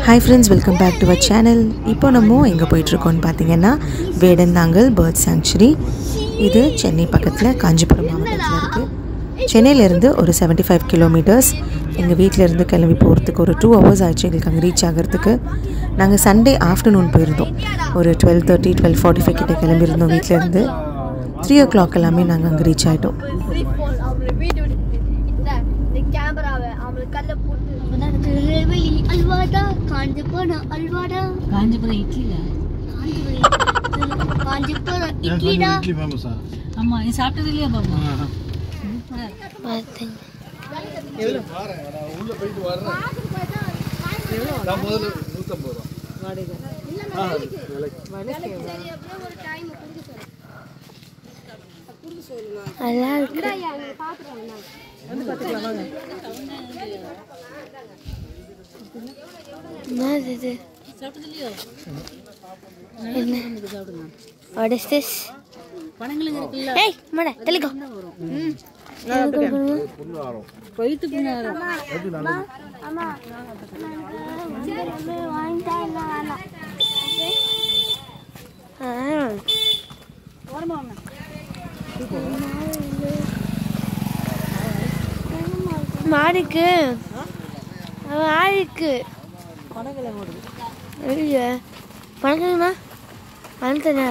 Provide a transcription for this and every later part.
Hi friends, welcome back to our channel. இப்போ நம்ம எங்க போயிட்டு இருக்கோம்னு பாத்தீங்கன்னா Vedanthangal Bird Sanctuary. இது சென்னை பக்கத்துல காஞ்சிபுரம் மாவட்டத்துல இருக்கு. சென்னையில இருந்து ஒரு 75 கிலோமீட்டர்ஸ். எங்க வீட்ல இருந்து கிளம்பி போறதுக்கு ஒரு 2 hours ஆச்சு எங்களுக்கு அங்க ரீச் ஆகிறதுக்கு. நாங்க சண்டே ஆஃப்டர்நூன் போயிருந்தோம். ஒரு 12:30 12:45 கிட்ட கிளம்பி இருந்தோம் வீட்ல இருந்து. 3 o'clock எல்லாமே நாங்க அங்க ரீச் ஆயிட்டோம். அல்வாடா காஞ்சிபுரம் அல்வாடா காஞ்சிபுரம் இட்லிடா காஞ்சிபுரம் இட்லிடா இட்லி ஃபேமஸா ஆமா நீ சாப்பிட்டது இல்லையா பாப்பா பாத்தேன் எவ்வளவு வாரேடா உள்ள போயிட்டு வரேன் எவ்வளவு நான் முதல்ல 150 ரூபாய் வாடகை வேலைக்கு சரி அப்புறம் ஒரு டைம் புரிஞ்சு சொல்லுங்க நல்லா இருக்குடா யாங்க பாத்துறேன் வந்து பாத்துக்கலாம் வாங்க என்னது இது சாப்பிட்டதில்லையோ என்ன சாப்பிடுங்க what is this பணங்களுங்க இருக்குல்ல ஏய் மட தெளிக்கோ புண்ணு ஆறோம் பைத்து புண்ணு ஆறோம் அது நல்லது அம்மா நம்ம வாங்கிட்டா இல்ல வேணாம் வரமா மாடிக்கு ஆயிக்கு பணங்களை ஓடுது ஐயா பணங்கள்னா பணத்தனா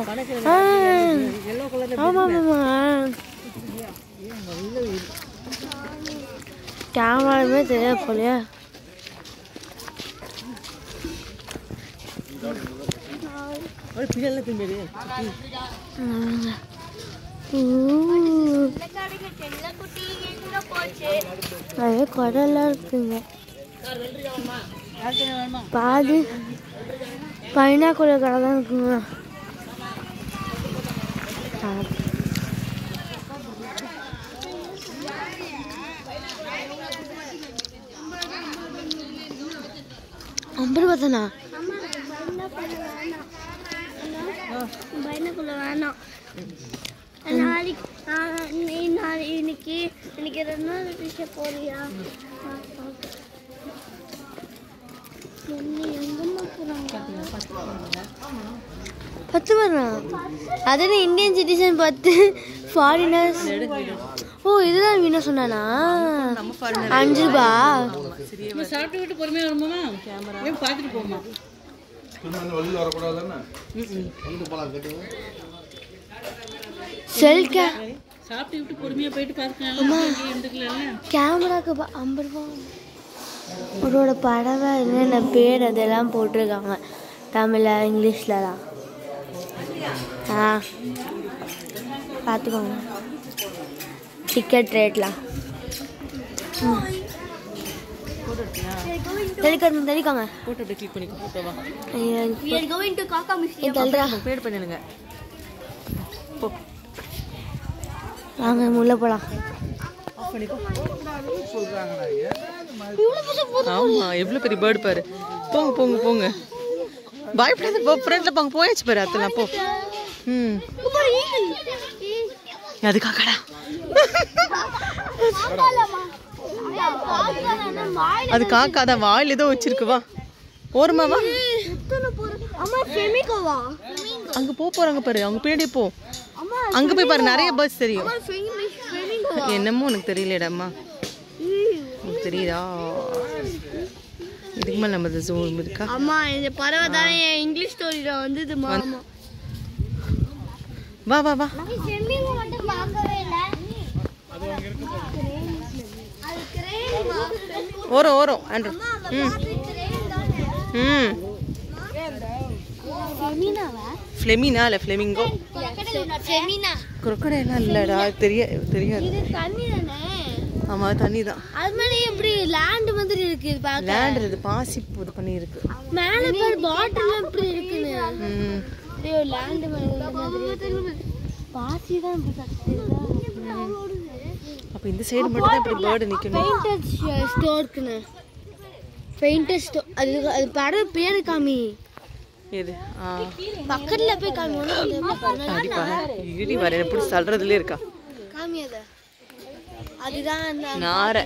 எல்லோ கலர்ல ஆமாமா கேமராமே தெரியாது போலயா ஒரு பிள்ளை திங்கடி அது கடலாம் இருக்குங்க பாதி பைனாக்குள்ள கடை தான் இருக்குங்க ஐம்பது ரூபாய்தானா பைனாக்குள்ள வேணாம் இன்னைக்கு 2 நாள் விஷயம் போறியா பத்து அது இந்தியன் சிட்டிசன் 10 ஃபாரினர்ஸ் ஓ இதுதான் வீணா சொன்னானா 5 ரூபாய் சாப்பிட்டு விட்டு பொறுமையா வருமா கேமரா பார்த்துட்டு போமா வெளியில வர கூடாதுன்னா வந்து போலாம் கேட்டு செல்கா சாப்பிட்டு விட்டு பொறுமையா போயிட்டு பார்க்கலாம் கேமராக்கு 50 ரூபாய் அவரோட பறவை என்னென்ன பேர் அதெல்லாம் போட்டிருக்காங்க தமிழ்ல இங்கிலீஷ்லலாம் பார்த்துக்கோங்க டிக்கெட் ரேட்லாம் தெளிக்காங்க போட்டோ கிளிக் பண்ணிக்கோ போட்டோவா we are going to காக்கா மியூசியம் தல்றா பேட் பண்ணுங்க போ வாங்க உள்ள போலாம் ஆஃப் பண்ணிக்கோ சொல்றாங்கடா ஆமா எவ்வளவு பெரிய பேர்ட் பாரு போங்க போங்க போங்க பயப்படாத போ ஃப்ரண்ட்ல போங்க போயாச்சு பாரு அதெல்லாம் போ அது காக்கடா அது காக்கா தான் வாயில ஏதோ வச்சிருக்கு வா போறமா வா அம்மா ஃபெமிகோவா அங்க போறாங்க பாரு அவங்க பின்னாடியே போ அங்க போய் பாரு நிறைய பஸ் தெரியும் என்னமோ எனக்கு தெரியலடாம்மா உங்களுக்கு தெரியுதா இதுக்கு மேல நம்ம ஜூம் இருக்கா அம்மா இந்த பறவை தானே இங்கிலீஷ் ஸ்டோரியில வந்தது மாமா வா வா வா ஃபெமிகோ மட்டும் பார்க்கவே இல்ல அது அங்க இருக்கு அது கிரேன் ஓரோ ஆண்ட்ரூ ஃப்ளெமினா இல்ல ஃப்ளெமிங்கோ crocodile இல்லடா தெரியாது இது தண்ணி தானே ஆமா தண்ணி தான் அது மேலே எப்படி லேண்ட் மாதிரி இருக்கு இது பாக்க லேண்ட் இது பாசி இது பண்ணி இருக்கு மேல பேர் பாட்டில் எப்படி இருக்குன்னு ஐயோ லேண்ட் மாதிரி பாசி தான் இப்படி கட்டிருக்கா அப்ப இந்த சைடு மட்டும் தான் இப்படி பேர்ட் நிக்கணும் பெயிண்டட் ஸ்டோர்க்குன்னு பெயிண்டட் ஸ்டோர் அது பறவை பேரு காமி எது பக்கத்துல போய் காமி ஒண்ணு அடிப்பா இடி வர எப்படி சொல்றதுல இருக்கா காமி அதுதான் நாரை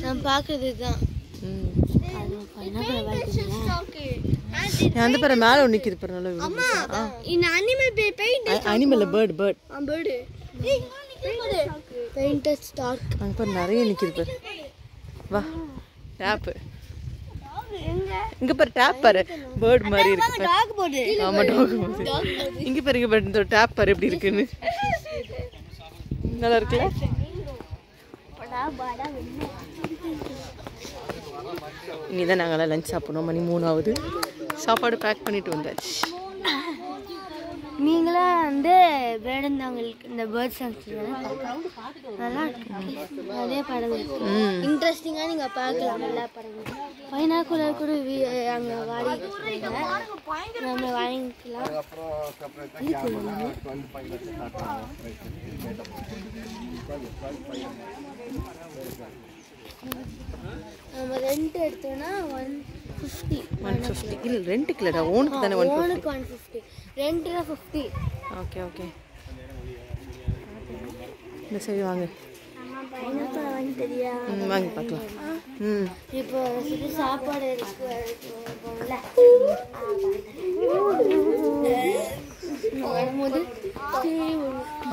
நான் பாக்குறது தான் அந்த பாரு மேல ஒன்னு நிக்குது பாரு நல்ல அம்மா இந்த animal paint animal bird bird paint stork அங்க பாரு நிறைய நிக்குது பாரு வா டாப் இங்க பாரு டாப் பாரு பேர்ட் மாதிரி இருக்கு பாரு டாக் போடு ஆமா டாக் இங்க பாரு இந்த டாப் பாரு எப்படி இருக்குன்னு நல்லா இருக்குல இங்கதான் நாங்களாம் லஞ்ச் சாப்பிடணும் மணி 3 ஆகுது சாப்பாடு பேக் பண்ணிட்டு வந்தாச்சு நீங்களே வந்து வேடந்தாங்களுக்கு இந்த பேர்ட் சாங்சுரி நல்லா இருக்கு அதே படம் இன்ட்ரெஸ்டிங்காக நீங்கள் பார்க்கலாம் எல்லா படமும் பைனாக்குலர் கூட அங்கே வாடி நம்ம வாங்கிக்கலாம் நம்ம ரெண்ட் எடுத்தோம்னா 150 இல்லை ரெண்டுக்கு இல்லைடா ஓனுக்கு தானே 150 ரெண்ட்ல 50 ஓகே ஓகே இந்த சரி வாங்க வாங்கி பார்க்கலாம் இப்போ சாப்பாடு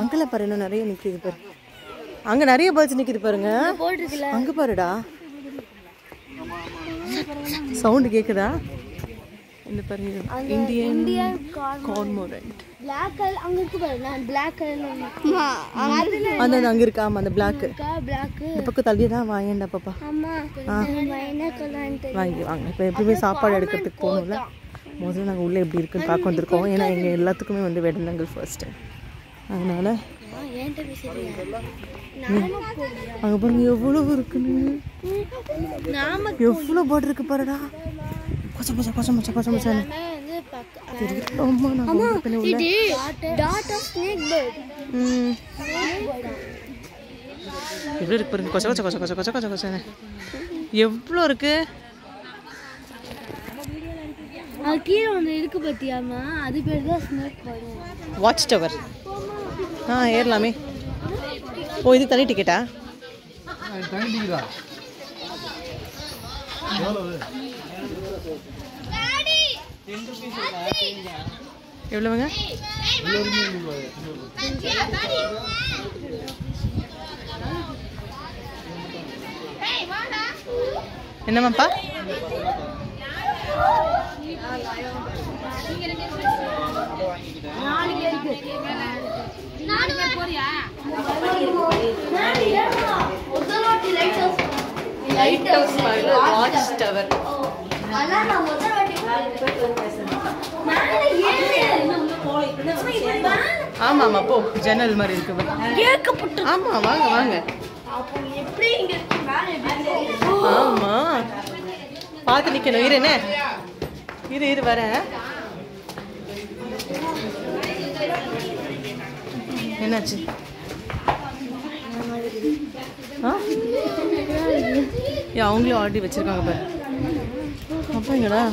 அங்கெல்லாம் பாரு இன்னும் நிறைய நிற்கிது பாரு அங்கே நிறைய பேர்ட்ஸ் நிற்கிது பாருங்க அங்கே பாருடா சவுண்டு கேட்குதா இந்த பாருங்க இந்தியன் கார்மோரண்ட் பிளாக் கலர் அங்க இருக்கு பாருங்க பிளாக் கலர்ல அந்த அங்க இருக்கு ஆமா அந்த பிளாக் இந்த பக்கம் தள்ளி தான் வாங்கடா பாப்பா ஆமா வாங்க வாங்க இப்போ எப்பவுமே சாப்பாடு எடுக்கிறதுக்கு போகணும்ல முதல்ல நாங்கள் உள்ளே எப்படி இருக்குன்னு பார்க்க வந்திருக்கோம் ஏன்னா எங்கள் எல்லாத்துக்குமே வந்து வேடந்தாங்கல் ஃபர்ஸ்ட் டைம் அதனால அங்கே பாருங்க எவ்வளவு இருக்குன்னு எவ்வளோ போர்டு இருக்கு பாருடா கொச்ச கொச்ச கொச்ச மச்ச கொச்ச மச்ச அம்மா நான் பண்ணி உள்ள டாட் ஆஃப் ஸ்னேக் பேர்ட் எவ்வளோ இருக்கு பாருங்க கொச்ச கொச்ச கொச்ச கொச்ச கொச்ச கொச்ச கொச்ச எவ்வளோ இருக்கு அது கீழே ஒன்று இருக்கு பத்தியாமா அது பேர் தான் ஸ்னேக் பேர்ட் வாட்ச் டவர் ஏறலாமே ஓ இது தனி டிக்கெட்டா தனி டிக்கெட்டா எவ்வளவுங்க என்னமாப்பா லைட் ஹவுஸ் வாட்ச் டவர் ஆமா ஆமா போ ஜன்னல் மாதிரி இருக்கு ஆமா வாங்க வாங்க ஆமா பார்த்து நிக்கணும் இரு என்ன இரு வரேன் என்னாச்சு அவங்களும் ஆல்ரெடி வச்சிருக்காங்க பாரு அப்பா எங்கடா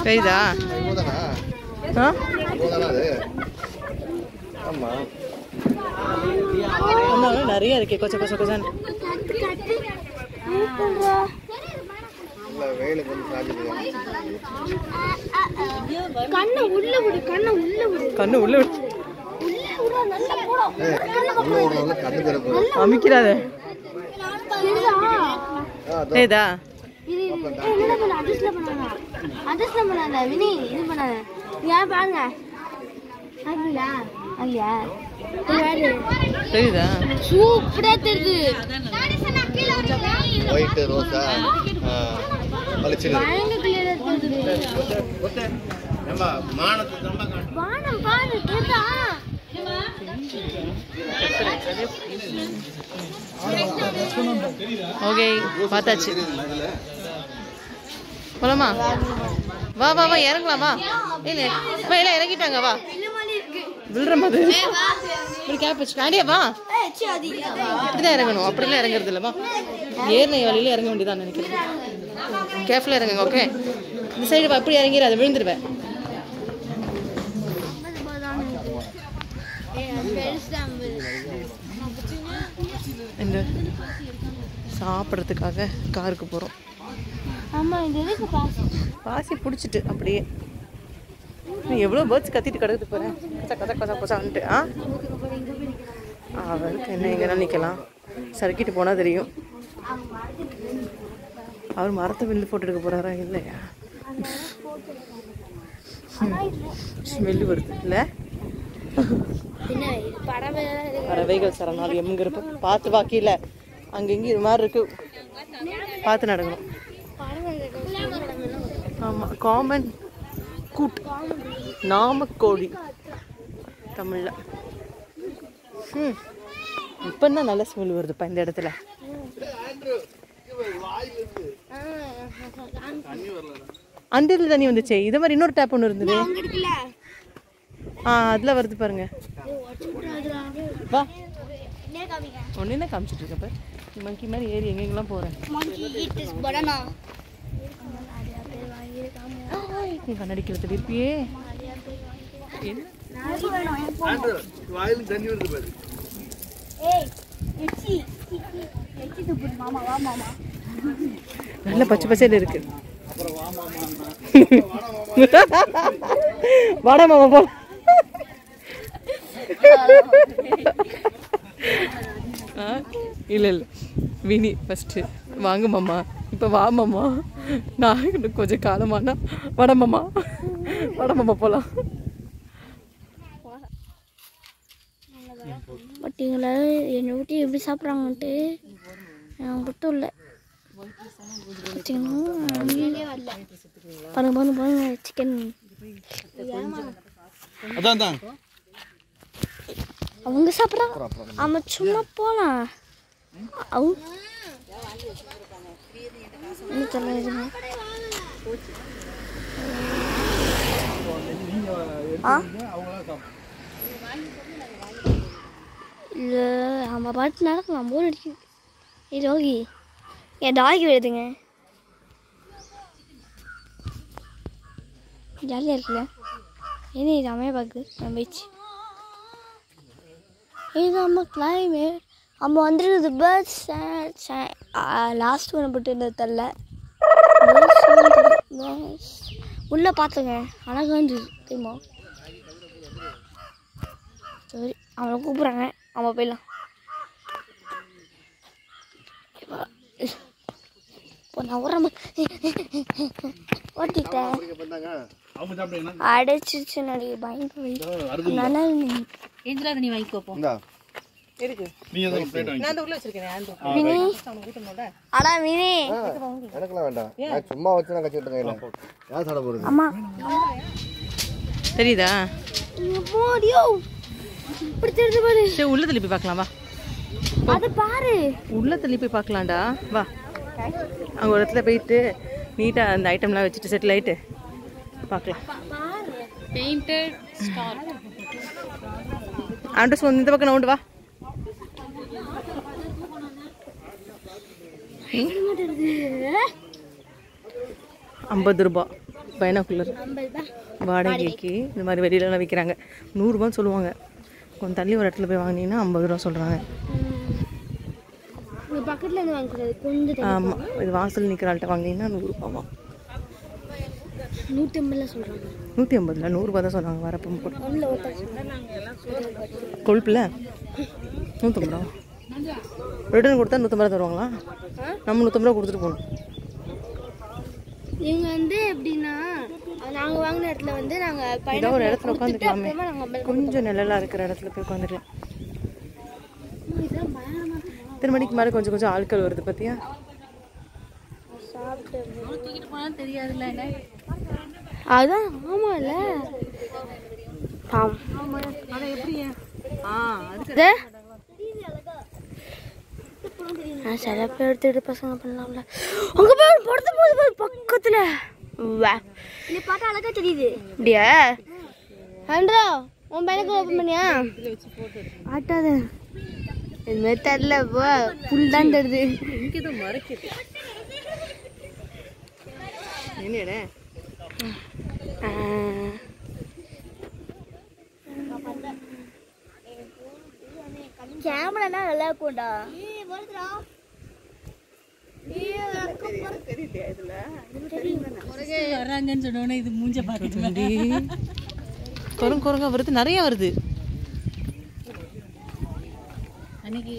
தெரியுதா நிறைய இருக்கே கொச்ச கொச்ச கொச்சான் கண்ணு உள்ள விடு கண்ணு உள்ள விடு அமைக்கிறாத ஏதா தெரியுதா சூப்பரா தெரியுது ஒயிட் ரோஸா வானம் பாரு தெரியுதா ஓகே பார்த்தாச்சு போலாமா வா வா வா இறங்கலாமா இல்லை இல்லை இறங்கிட்டாங்க வா விழுற மாதிரி இப்படி கேப் வச்சுக்காண்டியா வா அப்படிதான் இறங்கணும் அப்படிலாம் இறங்குறது இல்லைம்மா ஏறின வழியில இறங்க வேண்டியதான் நினைக்கிறேன் கேஃபில் இறங்குங்க ஓகே இந்த சைடு வா அப்படி இறங்கிடு அதை விழுந்துருவேன் இந்த சாப்பிட்றதுக்காக காருக்கு போகிறோம். ஆமாம், இது எதுக்கு பாசி பிடிச்சிட்டு அப்படியே எவ்வளோ பேர்ட்ஸ் கத்திட்டு கிடக்குது போகிறேன். கசா கசா கசா கசான்ட்டு. அவருக்கு என்ன எங்கன்னா நிற்கலாம், சறுக்கிட்டு போனால் தெரியும். அவர் மரத்தை வில்லு போட்டு எடுக்க போகிறாரா இல்லையா? ஸ்மெல்லு வருது இல்லை? பறவைகள் சரணாலயம் எங்கே இருப்போம் பார்த்து வாக்கியில் அங்கே இங்கே இது மாதிரி இருக்கு, பார்த்து நடக்கணும். ஆமாம், காமன் கூட் நாமக்கோழி தமிழில். இப்போ தான் நல்ல ஸ்மெல் வருதுப்பா இந்த இடத்துல. அந்த இடத்துல தண்ணி வந்துச்சு. இதே மாதிரி இன்னொரு டேப் ஒன்று இருந்தது. அதில் வருது பாருங்க. வா, ஒன்று என்ன காமிச்சிட்டு இருக்கப்ப மங்கி மாதிரி ஏறி எங்கெங்கெல்லாம் போகிறேன். நீ கண்ணடிக்கிறது இருப்பியே. நல்ல பச்சை பச்சையில இருக்கு. வாடா மாமா போ. இல்லை இல்லை வினி ஃபஸ்ட்டு வாங்க மாமா, இப்போ வா மாமா, நான் இன்னும் கொஞ்சம் காலமானா வட மாமா போகலாம். பார்த்தீங்களா என்னை விட்டு எப்படி சாப்பிட்றாங்கன்ட்டு? நான் மட்டும் இல்லை பாருங்க சிக்கன். அவங்க சாப்பிட்றாங்க, அவன் சும்மா போலாம். அவங்க இல்லை நம்ம பாட்டு நடக்கலாம், போர் அடிக்குது. இது யோகி என் டாகி வருதுங்க, ஜாலியாக இருக்குல்ல? என்ன இது அமைய பார்க்குது நம்ம போயிடுச்சு. இது நம்ம கிளைமேட் நம்ம வந்துருக்குது பேர்ட்ஸ். லாஸ்ட் ஒன்று போட்டு இருந்தது தெரில, உள்ளே பார்த்துங்க அழகாக இருந்துச்சு தெரியுமா? சரி அவனை கூப்பிட்றாங்க, அவன் போயிடலாம். இப்போ நான் உரம் ஓட்டிட்டேன், அடைச்சிச்சு நடி பயங்கர நல்லா நீ வாங்கிக்கோ. இருக்கு நான் அந்த உள்ள வச்சிருக்கேன். அடா மீனே எனக்குலாம் வேண்டாம், நான் சும்மா வச்சு நான் கச்சிட்டு இருக்கேன். யார் சாட போறது? அம்மா தெரியுதா? போடியோ இப்படி தெரியுது பாரு. சரி உள்ள தள்ளி போய் பார்க்கலாம் வா. அத பாரு, உள்ள தள்ளி போய் பார்க்கலாம்டா வா. அங்கே ஒரு இடத்துல போயிட்டு நீட்டாக அந்த ஐட்டம்லாம் வச்சுட்டு செட்டில் ஆகிட்டு பார்க்கலாம். பெயிண்டட் ஸ்டார் அட்ரஸ் வந்து இந்த பக்கம் நோண்டு வா. ₹50 பைனாக்குலர் வாடகைக்கு இந்த மாதிரி வெளியிலலாம் விற்கிறாங்க. 100 ரூபான்னு சொல்லுவாங்க. கொஞ்சம் தள்ளி ஒரு இடத்துல போய் வாங்கினீங்கன்னா 50 ரூபா சொல்கிறாங்க. பக்கத்தில் இருந்து வாங்கிக்கிறது கொஞ்சம். ஆமாம், இது வாசல் நிற்கிற ஆள்கிட்ட வாங்கினீங்கன்னா 100 ரூபாவா? 150 சொல்கிறாங்க. 150 100 ரூபா தான் சொன்னாங்க. வரப்போ கூட கொழுப்பில் 150 ரூபா ரிட்டர்ன் கொடுத்தா 150 ரூபா தருவாங்களா? நம்ம 150 ரூபா கொடுத்துட்டு போகணும். இவங்க வந்து எப்படின்னா நாங்கள் வாங்கின இடத்துல வந்து நாங்கள் ஏதோ ஒரு இடத்துல உட்காந்துக்கலாமே, கொஞ்சம் நிழலாக இருக்கிற இடத்துல போய் உட்காந்துக்கலாம். இத்தனை மணிக்கு மேலே கொஞ்சம் கொஞ்சம் ஆட்கள் வருது பார்த்தியா? தூக்கிட்டு போனாலும் தெரியாதுல்ல என்ன. அதுதான் ஆமாம் இல்லை அதை எப்படி சில பேர் எடுத்துட்டு பசங்க பண்ணலாம்ல. அங்கே போய் படுத்து போது பக்கத்தில் நீ பார்த்தா அழகா தெரியுது. அப்படியா ஆண்ட்ரா, உன் பையனுக்கு ஓப்பன் பண்ணியா? ஆட்டாத இதுமாதிரி தரல போ, ஃபுல் தான் தருது. இங்கே தான் மறைக்குது என்னடா. கேமரானா நல்லா இருக்கும்டா. வர்றாங்கன்னு சொன்னோன்னே இது மூஞ்ச பார்த்துட்டு குரங்கா வருது, நிறைய வருது. அன்னைக்கு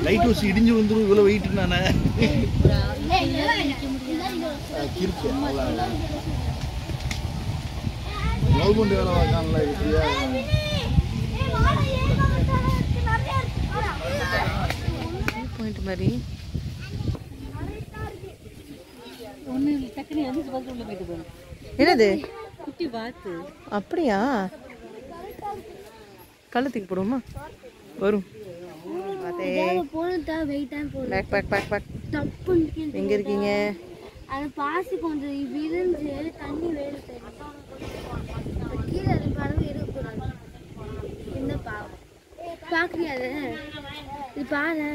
லைட் ஹவுஸ் இடிஞ்சு வந்துடும் இவ்வளோ வெயிட் நானே கவர்மெண்ட் வேலை பார்க்கல பாயிண்ட் மாதிரி ஒன்று டக்குனு வந்து பார்த்து உள்ள போயிட்டு போகணும். என்னது குட்டி பார்த்து அப்படியா? கள்ளத்துக்கு போடுவோமா? வரும். எங்க இருக்கீங்க? அது பாசி கொஞ்சம் விரிஞ்சு தண்ணி வேலை கீழே பறவை இருக்கக்கூடாது. என்ன பாக்குறியா? இது பாரு,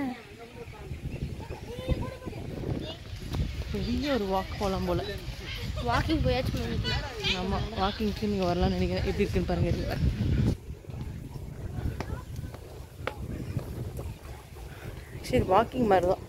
பெரிய ஒரு வாக் போகலாம் போல. வாக்கிங் போயாச்சு. ஆமாம், வாக்கிங்க்கு நீங்கள் வரலாம்னு நினைக்கிறேன். எப்படி இருக்குன்னு பாருங்க. இருக்கு சரி, வாக்கிங் மாதிரி தான்.